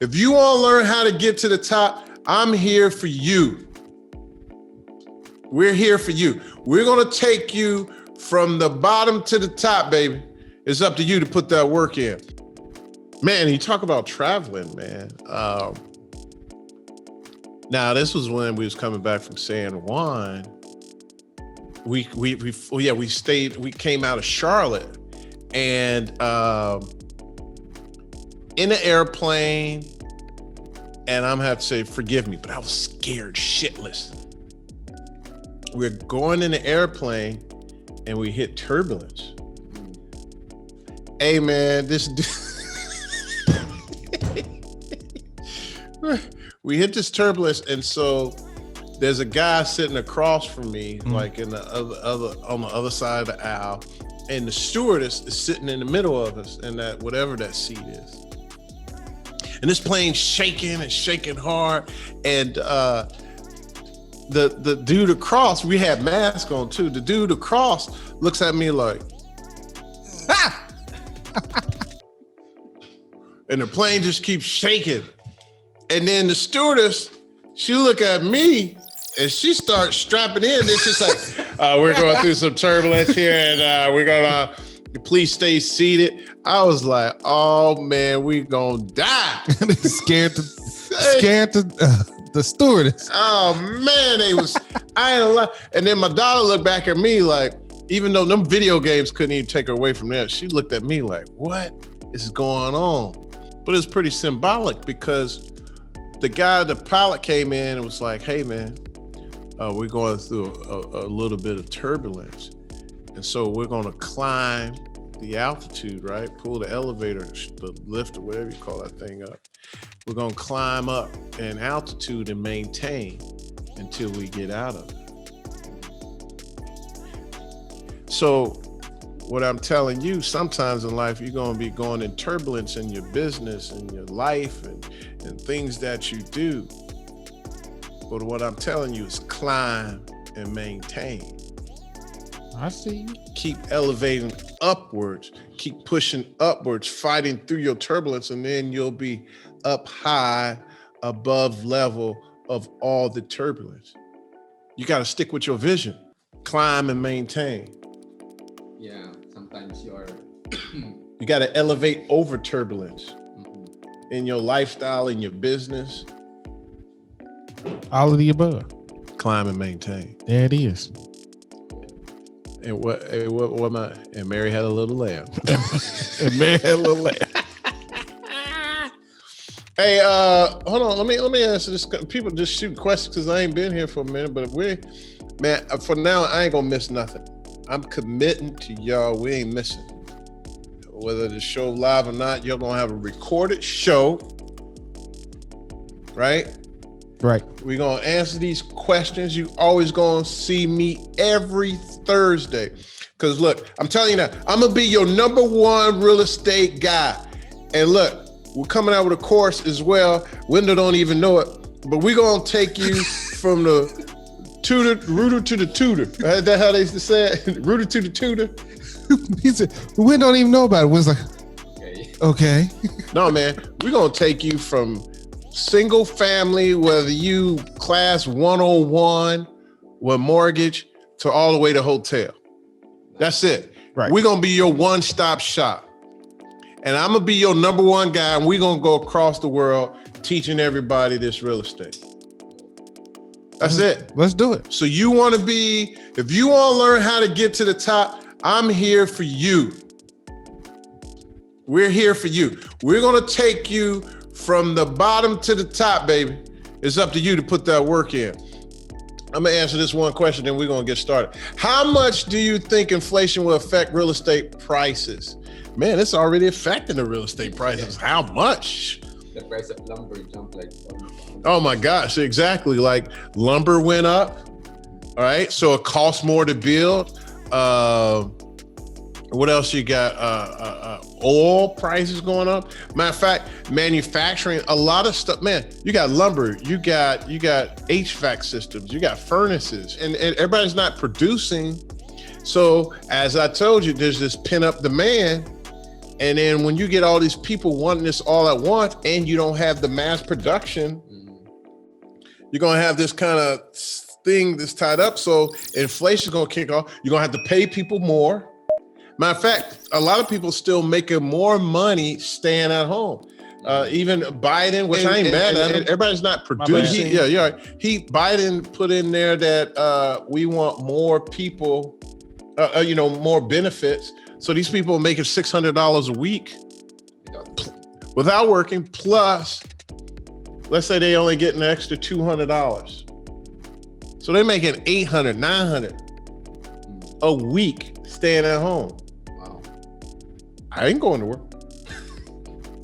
If you want to learn how to get to the top, I'm here for you. We're here for you. We're going to take you from the bottom to the top, baby. It's up to you to put that work in. Man, you talk about traveling, man. Now, this was when we was coming back from San Juan. We came out of Charlotte, and in the airplane, and I'm gonna have to say, forgive me, but I was scared shitless. We're going in the airplane, and we hit turbulence. Hey, man, we hit this turbulence, and so there's a guy sitting across from me, like in the on the other side of the aisle, and the stewardess is sitting in the middle of us in that whatever that seat is. And this plane's shaking and shaking hard, and the dude across, we had masks on too. The dude across looks at me like, ah! And the plane just keeps shaking. And then the stewardess, she look at me and she starts strapping in. Then she's like, we're going through some turbulence here, and we're gonna please stay seated. I was like, oh man, we gonna die. scared the stewardess. Oh man, I ain't lie. And then my daughter looked back at me like, even though them video games couldn't even take her away from that, she looked at me like, what is going on? But it's pretty symbolic because the pilot came in and was like, hey man, we're going through a little bit of turbulence. And so we're gonna climb the altitude, right? Pull the elevator, the lift, or whatever you call that thing up. We're gonna climb up in altitude and maintain until we get out of it. So what I'm telling you, sometimes in life, you're gonna be going in turbulence in your business and your life and things that you do. But what I'm telling you is climb and maintain. I see you. Keep elevating upwards, keep pushing upwards, fighting through your turbulence, and then you'll be up high above level of all the turbulence. You got to stick with your vision, climb and maintain. Yeah, sometimes you got to elevate over turbulence in your lifestyle, in your business. All of the above. Climb and maintain. There it is. And what am I? And Mary had a little lamb. And Mary had a little lamb. Hey, hold on. Let me answer this. People just shoot questions because I ain't been here for a minute. But for now, I ain't gonna miss nothing. I'm committing to y'all. We ain't missing. Whether the show live or not, you're gonna have a recorded show, right? Right. We're gonna answer these questions. You always gonna see me every Thursday. Cause look, I'm telling you now, I'm gonna be your number one real estate guy. And look, we're coming out with a course as well. Wendell don't even know it, but we're gonna take you from the rooter to the tutor. Is that how they used to say it? Rooter to the tutor. He said, we don't even know about it. Was like, okay. No, man, we're gonna take you from single family, whether you class 101 with mortgage, to all the way to hotel. That's it. Right. We're gonna be your one-stop shop. And I'm gonna be your number one guy, and we're gonna go across the world teaching everybody this real estate. That's it. Let's do it. So if you wanna learn how to get to the top, I'm here for you. We're here for you. We're gonna take you from the bottom to the top, baby. It's up to you to put that work in. I'm gonna answer this one question, then we're gonna get started. How much do you think inflation will affect real estate prices? Man, it's already affecting the real estate prices. How much? The price of lumber jumped like. Oh my gosh, exactly. Like lumber went up, all right? So it costs more to build. What else you got? Oil prices going up. Matter of fact, manufacturing, a lot of stuff. Man, you got lumber, you got HVAC systems, you got furnaces, and everybody's not producing. So as I told you, there's this pent up demand, And then when you get all these people wanting this all at once and you don't have the mass production, you're going to have this kind of thing that's tied up. So inflation's going to kick off. You're going to have to pay people more. Matter of fact, a lot of people still making more money staying at home. Even Biden, which I ain't mad at, everybody's not producing. Biden put in there that we want more people, more benefits. So these people are making $600 a week without working. Plus, let's say they only get an extra $200. So they're making $800, $900 a week staying at home. Wow. I ain't going to work.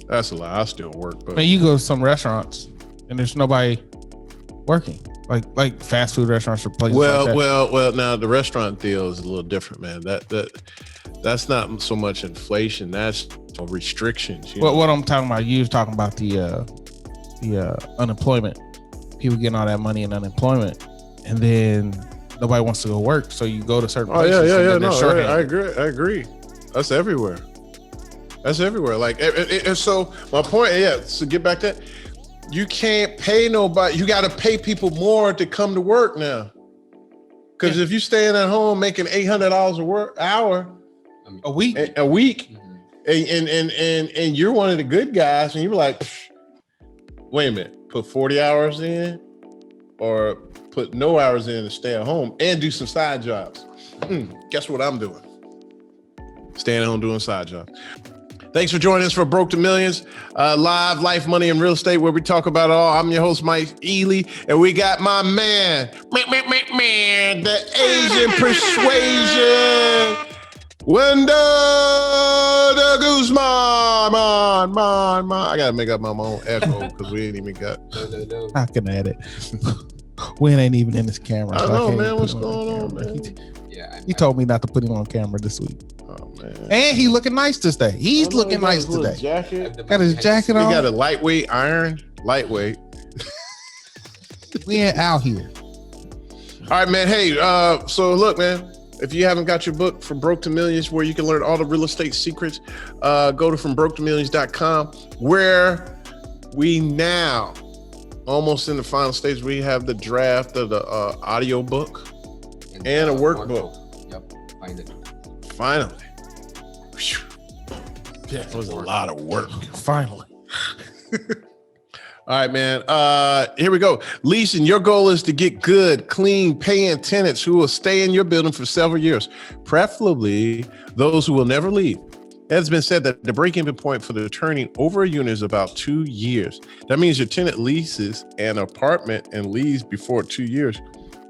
That's a lie. I still work. But you go to some restaurants and there's nobody working, like fast food restaurants or places like that. Well. Now the restaurant deal is a little different, man. That's not so much inflation. That's restrictions. What I'm talking about, you was talking about the unemployment. People getting all that money in unemployment, and then nobody wants to go work. So you go to certain places. I agree. That's everywhere. Like, and so my point, so get back to that. You can't pay nobody. You got to pay people more to come to work now. Because if you're staying at home making $800 a week, and you're one of the good guys, and you're like, wait a minute, put 40 hours in, or put no hours in to stay at home and do some side jobs. Guess what I'm doing? Staying at home doing side jobs. Thanks for joining us for Broke to Millions, live life, money, and real estate, where we talk about it all. I'm your host, Mike Ely, and we got my man, the Asian persuasion, Wendell the Guzman. Man. I got to make up my own echo because we ain't even got. I can add it. Wayne ain't even in this camera. I know, man. What's going on, man? He told me not to put him on camera this week. Oh, man. And he looking nice today. He's looking nice today. Jacket. Got his jacket on. He got a lightweight iron. Lightweight. We ain't out here. All right, man. Hey, so look, man. If you haven't got your book, From Broke to Millions, where you can learn all the real estate secrets, go to FromBrokeToMillions.com, where we now, almost in the final stage, we have the draft of the audio book and a workbook. Yep, find it. Finally. Yeah, it was a lot of work. Finally. All right, man. Here we go. Leasing, your goal is to get good, clean, paying tenants who will stay in your building for several years, preferably those who will never leave. It has been said that the break-even point for the turning over a unit is about 2 years. That means your tenant leases an apartment and leaves before 2 years.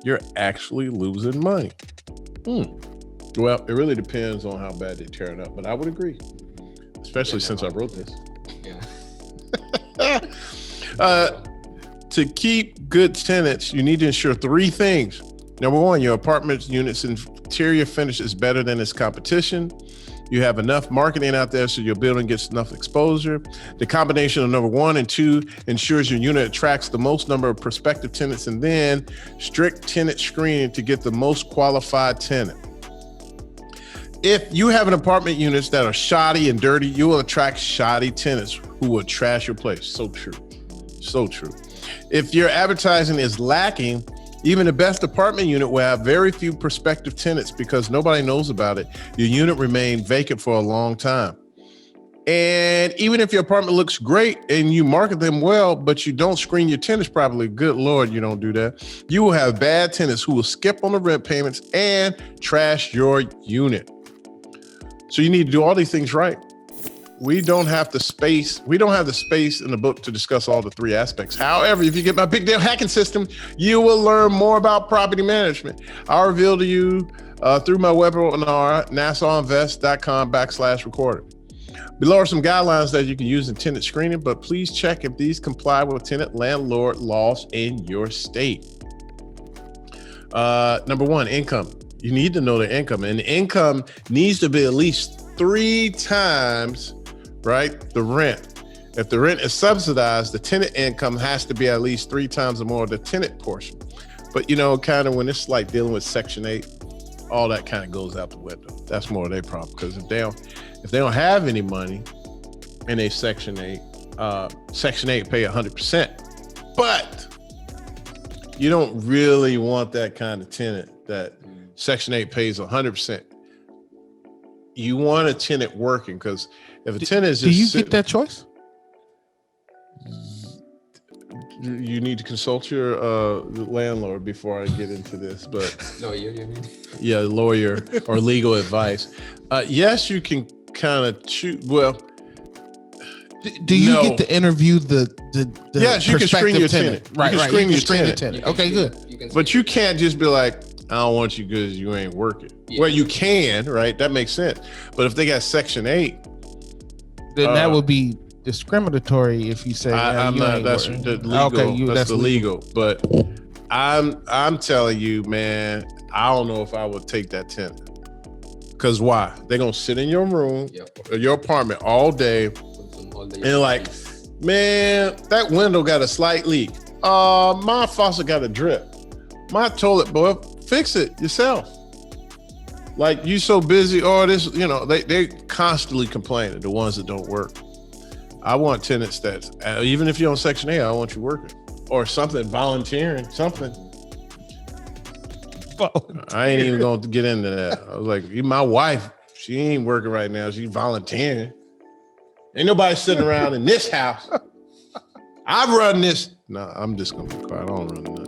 You're actually losing money. Well, it really depends on how bad they tear it up, but I would agree, especially since I wrote this. Yeah. To keep good tenants, you need to ensure 3 things. Number 1, your apartment unit's interior finish is better than its competition. You have enough marketing out there so your building gets enough exposure. The combination of number 1 and 2 ensures your unit attracts the most number of prospective tenants, and then strict tenant screening to get the most qualified tenant. If you have an apartment units that are shoddy and dirty, you will attract shoddy tenants who will trash your place. So true. So true. If your advertising is lacking, even the best apartment unit will have very few prospective tenants because nobody knows about it. Your unit remained vacant for a long time. And even if your apartment looks great and you market them well, but you don't screen your tenants properly, good Lord, you don't do that. You will have bad tenants who will skip on the rent payments and trash your unit. So you need to do all these things right. We don't have the space in the book to discuss all the 3 aspects. However, if you get my Big Deal Hacking System, you will learn more about property management. I'll reveal to you through my webinar, NassauInvest.com/recorded. Below are some guidelines that you can use in tenant screening, but please check if these comply with tenant landlord laws in your state. Number 1, income. You need to know the income, and the income needs to be at least 3 times, right, the rent. If the rent is subsidized, the tenant income has to be at least 3 times or more of the tenant portion. But kind of when it's like dealing with Section 8, all that kind of goes out the window. That's more their problem, because if they don't have any money and they Section 8 pay 100%, but you don't really want that kind of tenant that Section 8 pays 100%. You want a tenant working, because if a tenant is just get that choice? You need to consult your landlord before I get into this, but Lawyer, you mean? yeah, lawyer or legal advice. Yes, you can kind of choose. Well, do you get to interview the yes, you can screen your tenant. Right, you can right. screen your tenant. Okay, good. But you can't just be like, I don't want you because you ain't working. Yeah. Well, you can, right? That makes sense. But if they got Section 8, then that would be discriminatory if you say I'm not. That's the legal. Okay, that's the legal. But I'm telling you, man, I don't know if I would take that tenant. Because why? They're gonna sit in your room, or your apartment all day, and like, man, that window got a slight leak. My faucet got a drip. My toilet, boy, fix it yourself. Like, you so busy, this, they constantly complaining, the ones that don't work. I want tenants that, even if you're on Section 8, I want you working. Or something, volunteering, something. I ain't even going to get into that. I was like, my wife, she ain't working right now. She's volunteering. Ain't nobody sitting around in this house. I run this. No, I'm just going to be quiet. I don't run nothing.